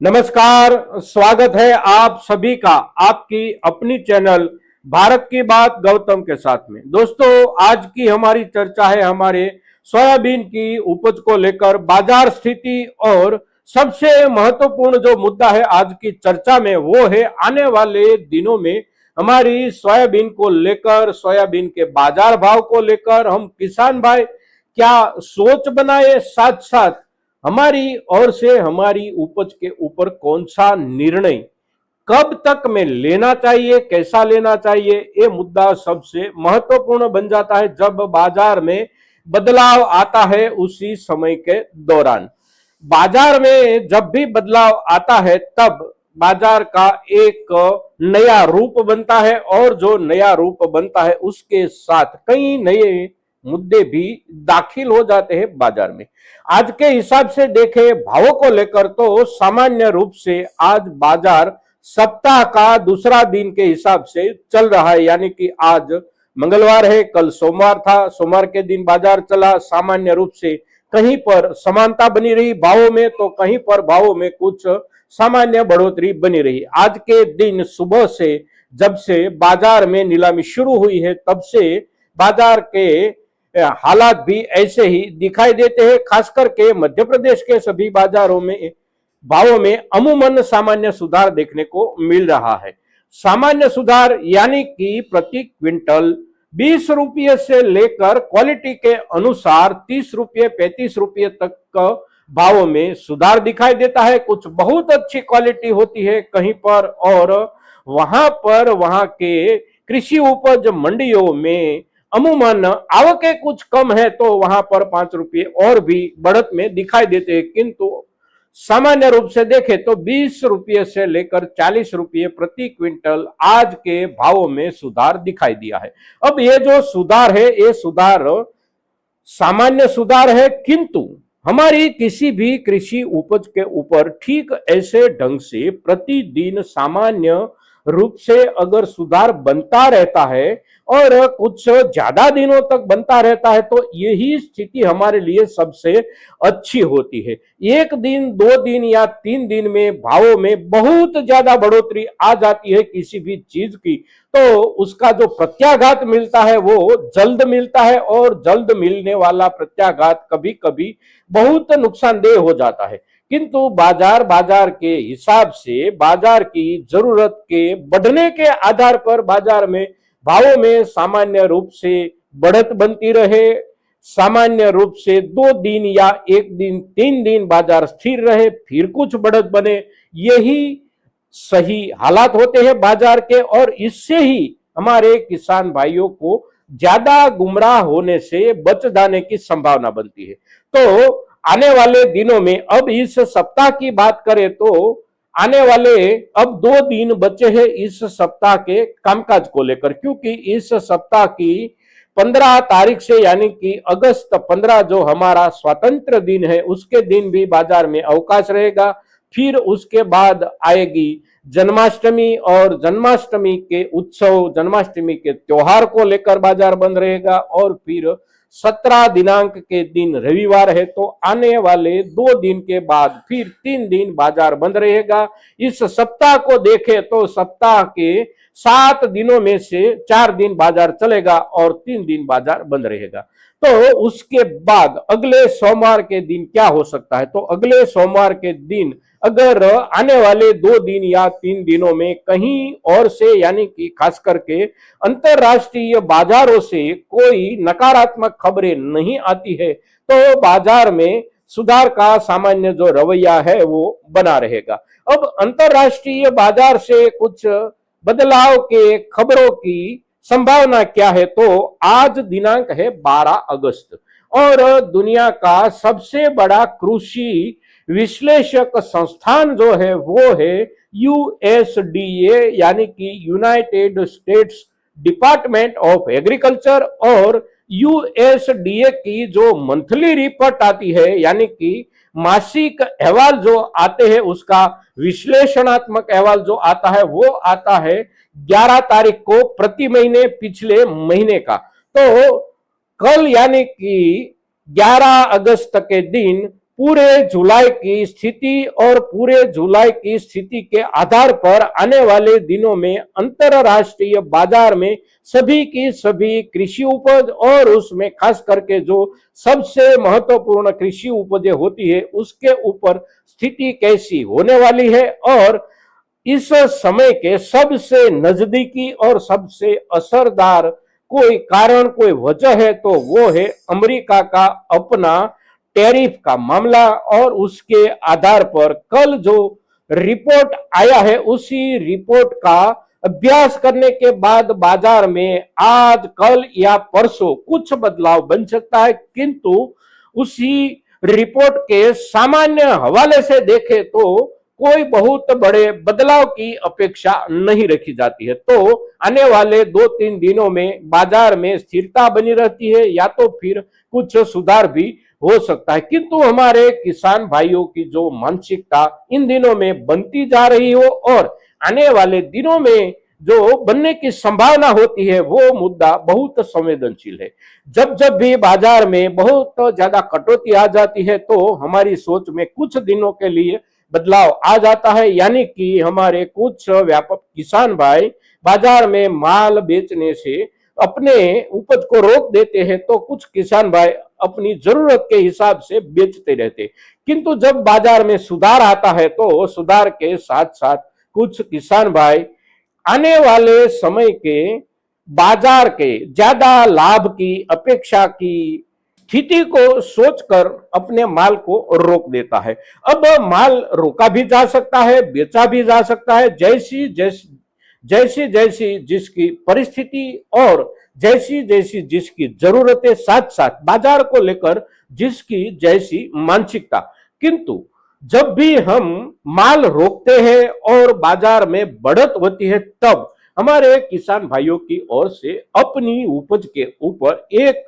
नमस्कार। स्वागत है आप सभी का आपकी अपनी चैनल भारत की बात गौतम के साथ में। दोस्तों, आज की हमारी चर्चा है हमारे सोयाबीन की उपज को लेकर बाजार स्थिति, और सबसे महत्वपूर्ण जो मुद्दा है आज की चर्चा में वो है आने वाले दिनों में हमारी सोयाबीन को लेकर, सोयाबीन के बाजार भाव को लेकर हम किसान भाई क्या सोच बनाए, साथ साथ हमारी ओर से हमारी उपज के ऊपर कौन सा निर्णय कब तक में लेना चाहिए, कैसा लेना चाहिए, ये मुद्दा सबसे महत्वपूर्ण बन जाता है जब बाजार में बदलाव आता है। उसी समय के दौरान बाजार में जब भी बदलाव आता है तब बाजार का एक नया रूप बनता है, और जो नया रूप बनता है उसके साथ कई नए मुद्दे भी दाखिल हो जाते हैं बाजार में। आज के हिसाब से देखें भावों को लेकर तो सामान्य रूप से आज बाजार सप्ताह का दूसरा दिन के हिसाब से चल रहा है, यानी कि आज मंगलवार है, कल सोमवार था, सोमवार के दिन बाजार चला। सामान्य रूप से कहीं पर समानता बनी रही भावों में, तो कहीं पर भावों में कुछ सामान्य बढ़ोतरी बनी रही। आज के दिन सुबह से जब से बाजार में नीलामी शुरू हुई है तब से बाजार के हालात भी ऐसे ही दिखाई देते हैं। खास करके मध्य प्रदेश के सभी बाजारों में भावों में अमूमन सामान्य सुधार देखने को मिल रहा है। सामान्य सुधार यानी कि प्रति क्विंटल 20 रुपये से लेकर क्वालिटी के अनुसार 30 रुपये 35 रुपये तक भावों में सुधार दिखाई देता है। कुछ बहुत अच्छी क्वालिटी होती है कहीं पर, और वहां के कृषि उपज मंडियों में अमूमन आवकें कुछ कम है तो वहां पर 5 रुपये और भी बढ़त में दिखाई देते हैं, किंतु सामान्य रूप से देखें तो 20 रुपये से लेकर 40 रुपये प्रति क्विंटल आज के भावों में सुधार दिखाई दिया है। अब ये जो सुधार है ये सुधार सामान्य सुधार है, किंतु हमारी किसी भी कृषि उपज के ऊपर ठीक ऐसे ढंग से प्रतिदिन सामान्य रूप से अगर सुधार बनता रहता है और कुछ ज्यादा दिनों तक बनता रहता है तो यही स्थिति हमारे लिए सबसे अच्छी होती है। एक दिन, 2 दिन या 3 दिन में भावों में बहुत ज्यादा बढ़ोतरी आ जाती है किसी भी चीज की, तो उसका जो प्रत्याघात मिलता है वो जल्द मिलता है, और जल्द मिलने वाला प्रत्याघात कभी कभी बहुत नुकसानदेह हो जाता है। किंतु बाजार के हिसाब से, बाजार की जरूरत के बढ़ने के आधार पर बाजार में भावों में सामान्य रूप से बढ़त बनती रहे, सामान्य रूप से 2 दिन या 1 दिन 3 दिन बाजार स्थिर रहे, फिर कुछ बढ़त बने, यही सही हालात होते हैं बाजार के, और इससे ही हमारे किसान भाइयों को ज्यादा गुमराह होने से बच जाने की संभावना बनती है। तो आने वाले दिनों में, अब इस सप्ताह की बात करें तो आने वाले अब 2 दिन बचे हैं इस सप्ताह के कामकाज को लेकर, क्योंकि इस सप्ताह की 15 तारीख से यानी कि अगस्त 15 जो हमारा स्वतंत्र दिन है उसके दिन भी बाजार में अवकाश रहेगा। फिर उसके बाद आएगी जन्माष्टमी, और जन्माष्टमी के उत्सव, जन्माष्टमी के त्योहार को लेकर बाजार बंद रहेगा, और फिर 17 दिनांक के दिन रविवार है, तो आने वाले 2 दिन के बाद फिर 3 दिन बाजार बंद रहेगा। इस सप्ताह को देखें तो सप्ताह के 7 दिनों में से 4 दिन बाजार चलेगा और 3 दिन बाजार बंद रहेगा। तो उसके बाद अगले सोमवार के दिन क्या हो सकता है, तो अगले सोमवार के दिन अगर आने वाले 2 दिन या 3 दिनों में कहीं और से, यानी कि खास करके अंतरराष्ट्रीय बाजारों से कोई नकारात्मक खबरें नहीं आती है तो बाजार में सुधार का सामान्य जो रवैया है वो बना रहेगा। अब अंतरराष्ट्रीय बाजार से कुछ बदलाव के खबरों की संभावना क्या है, तो आज दिनांक है 12 अगस्त, और दुनिया का सबसे बड़ा कृषि विश्लेषक संस्थान जो है वो है यूएसडीए, यानी कि United states department of agriculture, और यूएसडीए की जो मंथली रिपोर्ट आती है, यानी कि मासिक अहवाल जो आते हैं उसका विश्लेषणात्मक अहवाल जो आता है वो आता है 11 तारीख को प्रति महीने, पिछले महीने का। तो कल यानी कि 11 अगस्त के दिन पूरे जुलाई की स्थिति और पूरे जुलाई की स्थिति के आधार पर आने वाले दिनों में अंतरराष्ट्रीय बाजार में सभी की सभी कृषि उपज और उसमें खास करके जो सबसे महत्वपूर्ण कृषि उपजें होती है उसके ऊपर स्थिति कैसी होने वाली है। और इस समय के सबसे नजदीकी और सबसे असरदार कोई कारण कोई वजह है तो वो है अमेरिका का अपना टैरिफ का मामला। और उसके आधार पर कल जो रिपोर्ट आया है उसी रिपोर्ट का अभ्यास करने के बाद बाजार में आज कल या परसों कुछ बदलाव बन सकता है, किंतु उसी रिपोर्ट के सामान्य हवाले से देखें तो कोई बहुत बड़े बदलाव की अपेक्षा नहीं रखी जाती है। तो आने वाले 2-3 दिनों में बाजार में स्थिरता बनी रहती है या तो फिर कुछ सुधार भी हो सकता है, किंतु हमारे किसान भाइयों की जो मानसिकता इन दिनों में बनती जा रही हो और आने वाले दिनों में जो बनने की संभावना होती है वो मुद्दा बहुत संवेदनशील है। जब जब भी बाजार में बहुत ज्यादा कटौती आ जाती है तो हमारी सोच में कुछ दिनों के लिए बदलाव आ जाता है, यानी कि हमारे कुछ व्यापक किसान भाई बाजार में माल बेचने से अपने उपज को रोक देते हैं तो कुछ किसान भाई अपनी जरूरत के हिसाब से बेचते रहते। किंतु जब बाजार में सुधार आता है तो सुधार के साथ साथ कुछ किसान भाई आने वाले समय के बाजार के ज्यादा लाभ की अपेक्षा की स्थिति को सोचकर अपने माल को रोक देता है। अब माल रोका भी जा सकता है, बेचा भी जा सकता है, जैसी जैसी जैसी जिसकी परिस्थिति और जैसी जैसी जिसकी जरूरतें, साथ साथ बाजार को लेकर जिसकी जैसी मानसिकता। किंतु जब भी हम माल रोकते हैं और बाजार में बढ़त होती है तब हमारे किसान भाइयों की ओर से अपनी उपज के ऊपर एक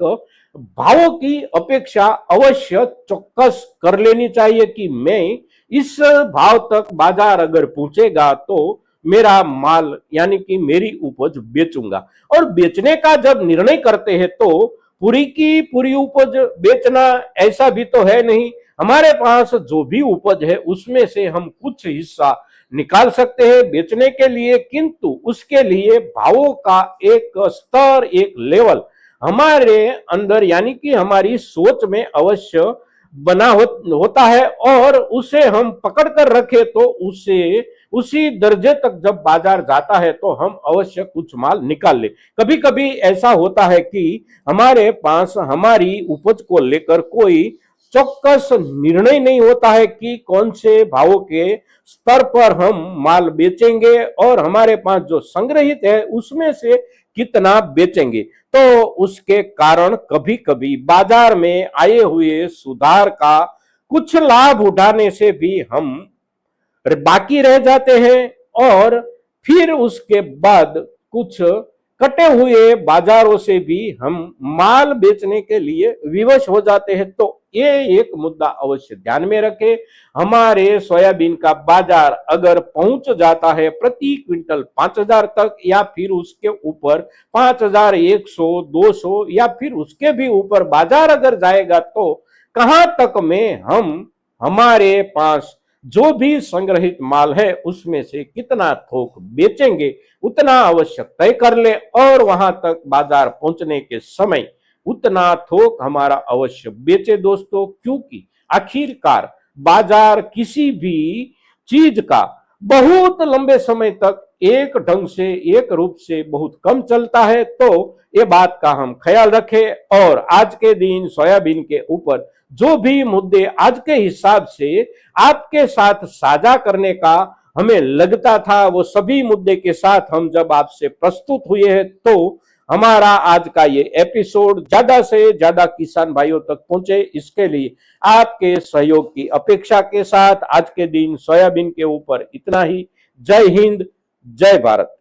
भावों की अपेक्षा अवश्य चौकस कर लेनी चाहिए कि मैं इस भाव तक बाजार अगर पहुंचेगा तो मेरा माल यानी कि मेरी उपज बेचूंगा। और बेचने का जब निर्णय करते हैं तो पूरी की पूरी उपज बेचना ऐसा भी तो है नहीं, हमारे पास जो भी उपज है उसमें से हम कुछ हिस्सा निकाल सकते हैं बेचने के लिए, किंतु उसके लिए भावों का एक स्तर एक लेवल हमारे अंदर यानी कि हमारी सोच में अवश्य बना होता है और उसे हम पकड़ कर रखे तो उसे उसी दर्जे तक जब बाजार जाता है तो हम अवश्य कुछ माल निकाल ले। कभी कभी ऐसा होता है कि हमारे पास हमारी उपज को लेकर कोई चौकस निर्णय नहीं होता है कि कौन से भावों के स्तर पर हम माल बेचेंगे और हमारे पास जो संग्रहित है उसमें से कितना बेचेंगे। तो उसके कारण कभी कभी बाजार में आए हुए सुधार का कुछ लाभ उठाने से भी हम बाकी रह जाते हैं और फिर उसके बाद कुछ कटे हुए बाजारों से भी हम माल बेचने के लिए विवश हो जाते हैं। तो ये एक मुद्दा अवश्य ध्यान में रखें। हमारे सोयाबीन का बाजार अगर पहुंच जाता है प्रति क्विंटल 5,000 तक या फिर उसके ऊपर 5,100 200 या फिर उसके भी ऊपर बाजार अगर जाएगा तो कहां तक में हम हमारे पास जो भी संग्रहित माल है उसमें से कितना थोक बेचेंगे उतना आवश्यक तय कर ले और वहां तक बाजार पहुंचने के समय उतना थोक हमारा अवश्य बेचे दोस्तों, क्योंकि आखिरकार बाजार किसी भी चीज का बहुत लंबे समय तक एक ढंग से एक रूप से बहुत कम चलता है। तो ये बात का हम ख्याल रखें और आज के दिन सोयाबीन के ऊपर जो भी मुद्दे आज के हिसाब से आपके साथ साझा करने का हमें लगता था वो सभी मुद्दे के साथ हम जब आपसे प्रस्तुत हुए हैं तो हमारा आज का ये एपिसोड ज्यादा से ज्यादा किसान भाइयों तक पहुंचे इसके लिए आपके सहयोग की अपेक्षा के साथ आज के दिन सोयाबीन के ऊपर इतना ही। जय हिंद, जय भारत।